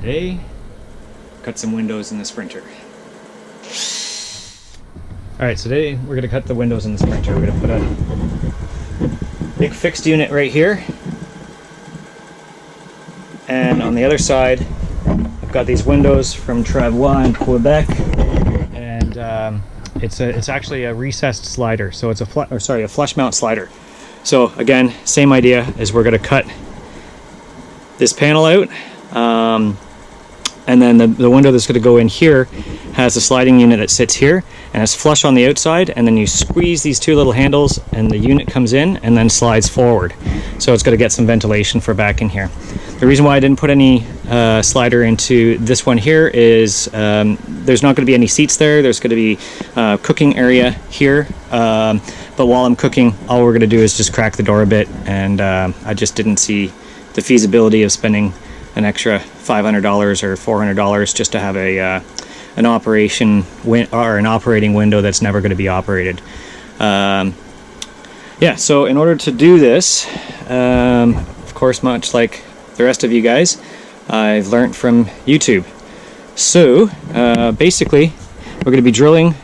Today, cut some windows in the Sprinter. Alright, so today we're going to cut the windows in the Sprinter. We're going to put a big fixed unit right here. And on the other side, I've got these windows from Travois in Quebec. And it's actually a recessed slider. So it's a flush mount slider. So again, same idea as we're going to cut this panel out. And then the window that's going to go in here has a sliding unit that sits here and it's flush on the outside, and then you squeeze these two little handles and the unit comes in and then slides forward. So it's going to get some ventilation for back in here. The reason why I didn't put any slider into this one here is there's not going to be any seats there. There's going to be a cooking area here. But while I'm cooking, all we're going to do is just crack the door a bit, and I just didn't see the feasibility of spending an extra $500 or $400 just to have an operating window that's never going to be operated. Yeah, so in order to do this, of course, much like the rest of you guys, I've learned from YouTube. So basically, we're going to be drilling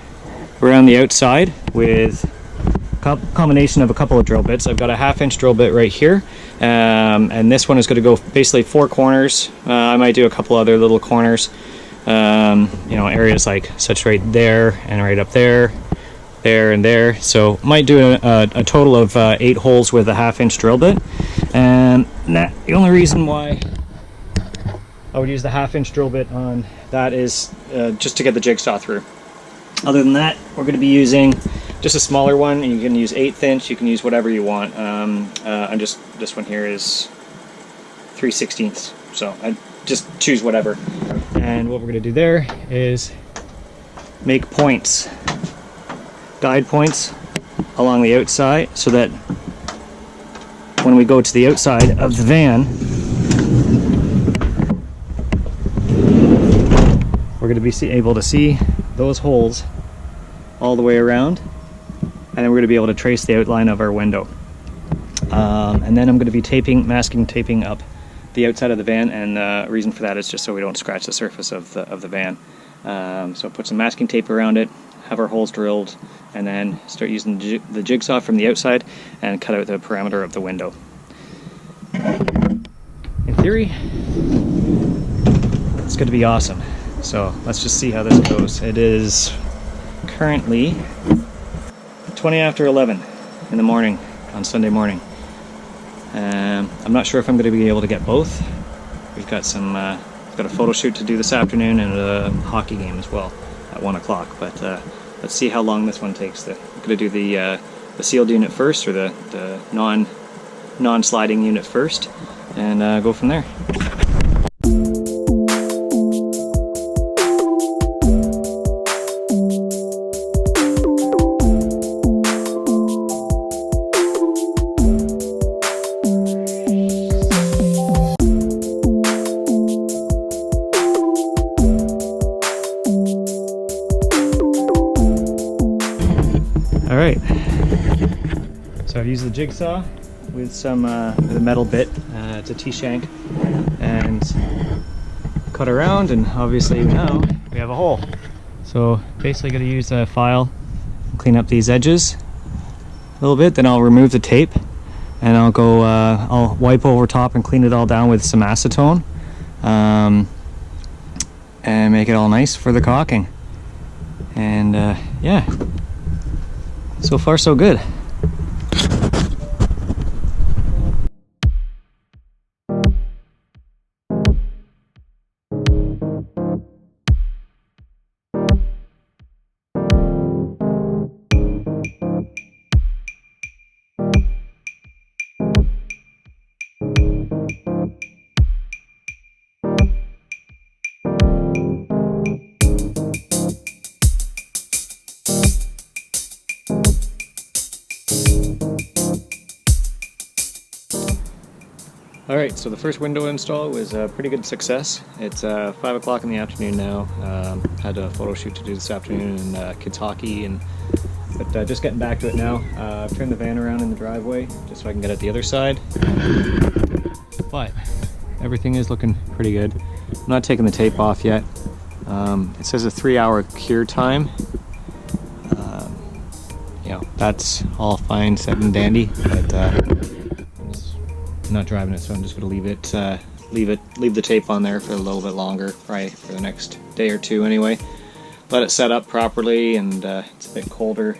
around the outside with a combination of a couple of drill bits. I've got a 1/2-inch drill bit right here. And this one is going to go basically 4 corners. I might do a couple other little corners, you know, areas like such right there and right up there, there and there. So might do a total of 8 holes with a 1/2-inch drill bit. And the only reason why I would use the 1/2-inch drill bit on that is just to get the jigsaw through. Other than that, we're going to be using just a smaller one, and you can use 1/8 inch, you can use whatever you want. This one here is 3/16, so I just choose whatever. And what we're going to do there is make points, guide points along the outside, so that when we go to the outside of the van, we're going to be able to see those holes all the way around, and then we're going to be able to trace the outline of our window. And then I'm going to be masking taping up the outside of the van, and the reason for that is just so we don't scratch the surface of the van. So put some masking tape around it, have our holes drilled, and then start using the jigsaw from the outside and cut out the perimeter of the window. In theory, it's going to be awesome. So let's just see how this goes. It is currently 20 after 11 in the morning on Sunday morning. I'm not sure if I'm going to be able to get both. We've got a photo shoot to do this afternoon and a hockey game as well at 1 o'clock. But let's see how long this one takes. I'm going to do the sealed unit first, or the non-sliding unit first, and go from there. Alright, so I've used the jigsaw with with a metal bit. It's a T-shank, and cut around, and obviously now we have a hole. So basically going to use a file and clean up these edges a little bit, then I'll remove the tape and I'll wipe over top and clean it all down with some acetone, and make it all nice for the caulking. And yeah. So far, so good. Alright, so the first window install was a pretty good success. It's 5 o'clock in the afternoon now. Had a photo shoot to do this afternoon, and kids hockey, but just getting back to it now. I've turned the van around in the driveway just so I can get at the other side. But everything is looking pretty good. I'm not taking the tape off yet. It says a 3-hour cure time. You know, that's all fine, set and dandy, but I'm not driving it, so I'm just going to leave the tape on there for a little bit longer, probably for the next day or two anyway. Let it set up properly, and it's a bit colder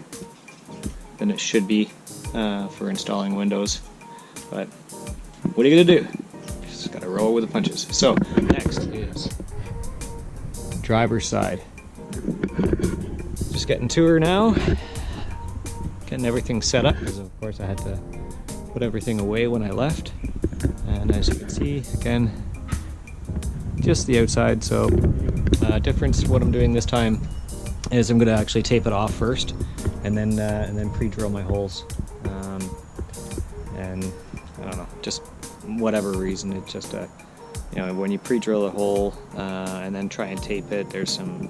than it should be for installing windows. But what are you gonna do? Just gotta roll with the punches. So next is driver's side. Just getting to her now, getting everything set up, because of course I had to put everything away when I left. And as you can see, again, just the outside. So difference, what I'm doing this time is I'm going to actually tape it off first, and then pre-drill my holes. And I don't know, just whatever reason, it's just you know, when you pre-drill a hole and then try and tape it, there's some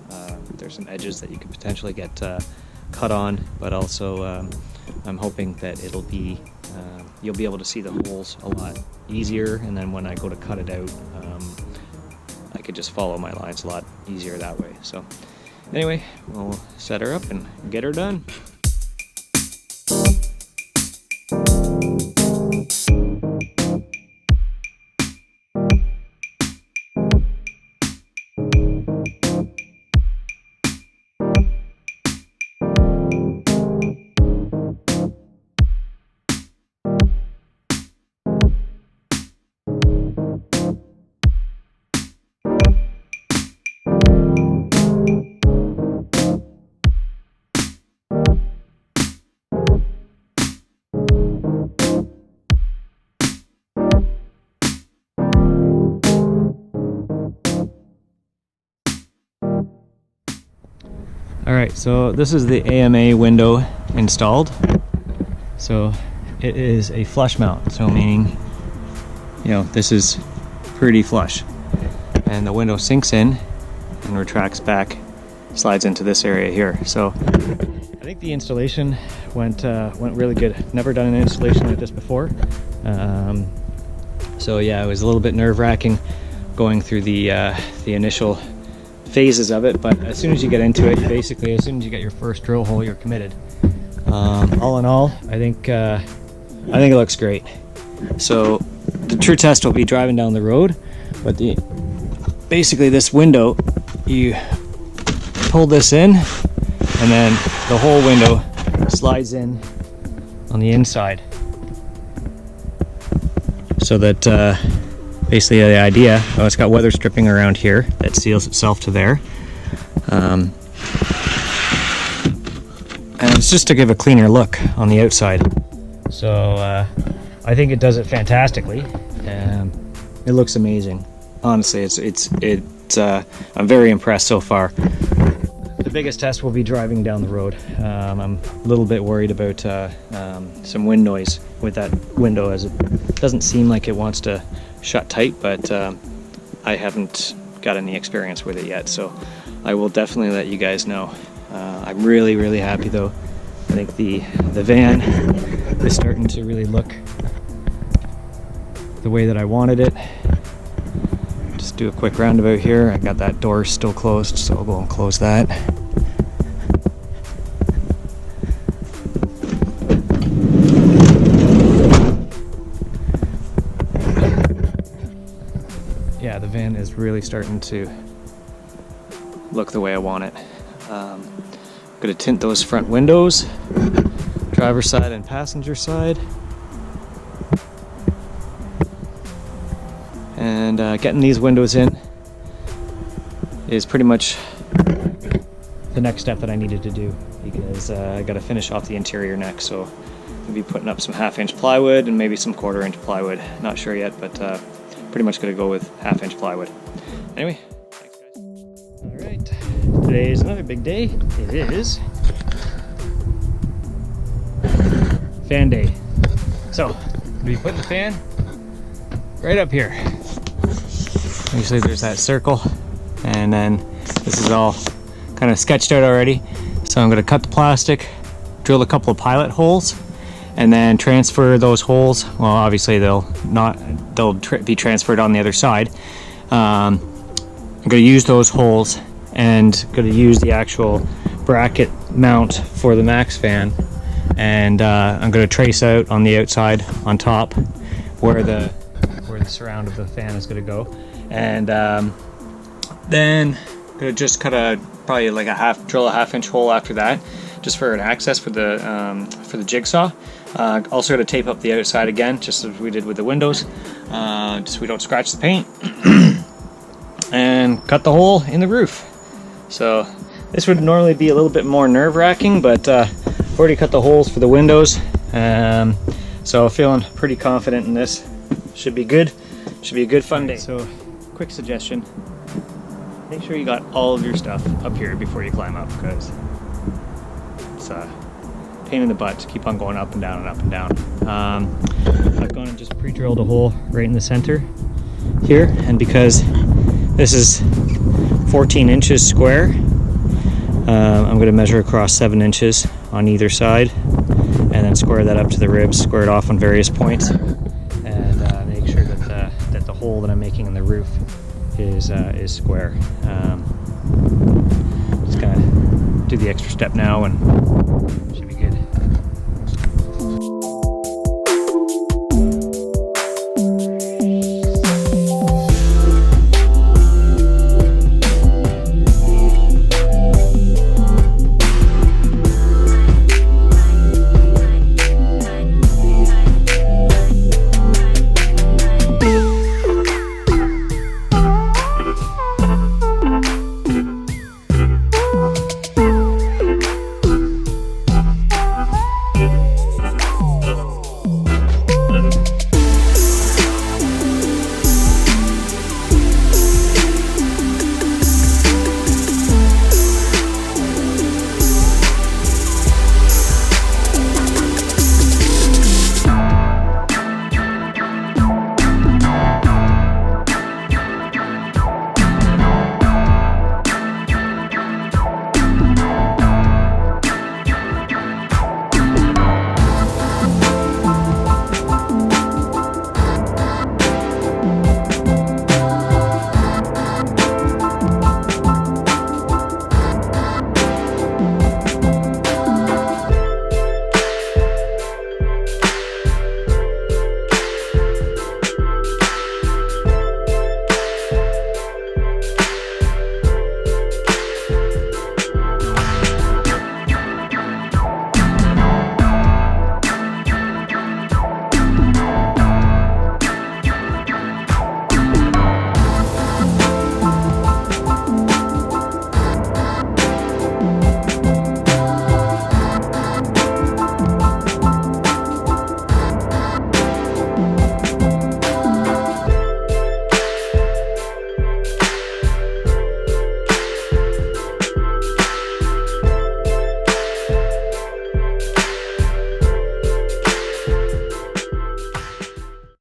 edges that you could potentially get cut on, but also I'm hoping that it'll be you'll be able to see the holes a lot easier, and then when I go to cut it out, I could just follow my lines a lot easier that way. So anyway, we'll set her up and get her done. Alright, so this is the AMA window installed. So it is a flush mount, so meaning, you know, this is pretty flush. And the window sinks in and retracts back, slides into this area here. So I think the installation went really good. Never done an installation like this before. So yeah, it was a little bit nerve-wracking going through the initial phases of it, but as soon as you get into it, basically as soon as you get your first drill hole, you're committed. All in all, I think it looks great. So the true test will be driving down the road, but basically this window, you pull this in, and then the whole window slides in on the inside, so that basically the idea, it's got weather stripping around here that seals itself to there. And it's just to give a cleaner look on the outside. So I think it does it fantastically. It looks amazing. Honestly, I'm very impressed so far. The biggest test will be driving down the road. I'm a little bit worried about some wind noise with that window, as it doesn't seem like it wants to shut tight, but I haven't got any experience with it yet, so I will definitely let you guys know. I'm really happy though. I think the van is starting to really look the way that I wanted it. Just do a quick roundabout here. I got that door still closed, so I'll go and close that. Yeah, the van is really starting to look the way I want it. I'm going to tint those front windows, driver's side and passenger side. And getting these windows in is pretty much the next step that I needed to do, because I got to finish off the interior next. So I'll be putting up some 1/2-inch plywood and maybe some 1/4-inch plywood. Not sure yet, but pretty much going to go with 1/2-inch plywood. Anyway, thanks guys. All right, today is another big day. It is fan day. So we'll be putting the fan right up here. Usually there's that circle, and then this is all kind of sketched out already. So I'm going to cut the plastic, drill a couple of pilot holes, and then transfer those holes. Well, obviously they'll be transferred on the other side, I'm going to use those holes and going to use the actual bracket mount for the Max fan, and I'm going to trace out on the outside on top where the surround of the fan is going to go, and then I'm going to just cut probably like drill a half-inch hole after that, just for an access for the jigsaw. Also going to tape up the outside again, just as we did with the windows, just so we don't scratch the paint, and cut the hole in the roof. So this would normally be a little bit more nerve-wracking, but I've already cut the holes for the windows, so feeling pretty confident in this. Should be good. Should be a good fun day. So, quick suggestion: make sure you got all of your stuff up here before you climb up, because it's a pain in the butt to keep on going up and down and up and down. I've gone and just pre-drilled a hole right in the center here, and because this is 14 inches square, I'm going to measure across 7 inches on either side, and then square that up to the ribs, square it off on various points, and make sure that the hole that I'm making in the roof is square. Just gonna do the extra step now, and should be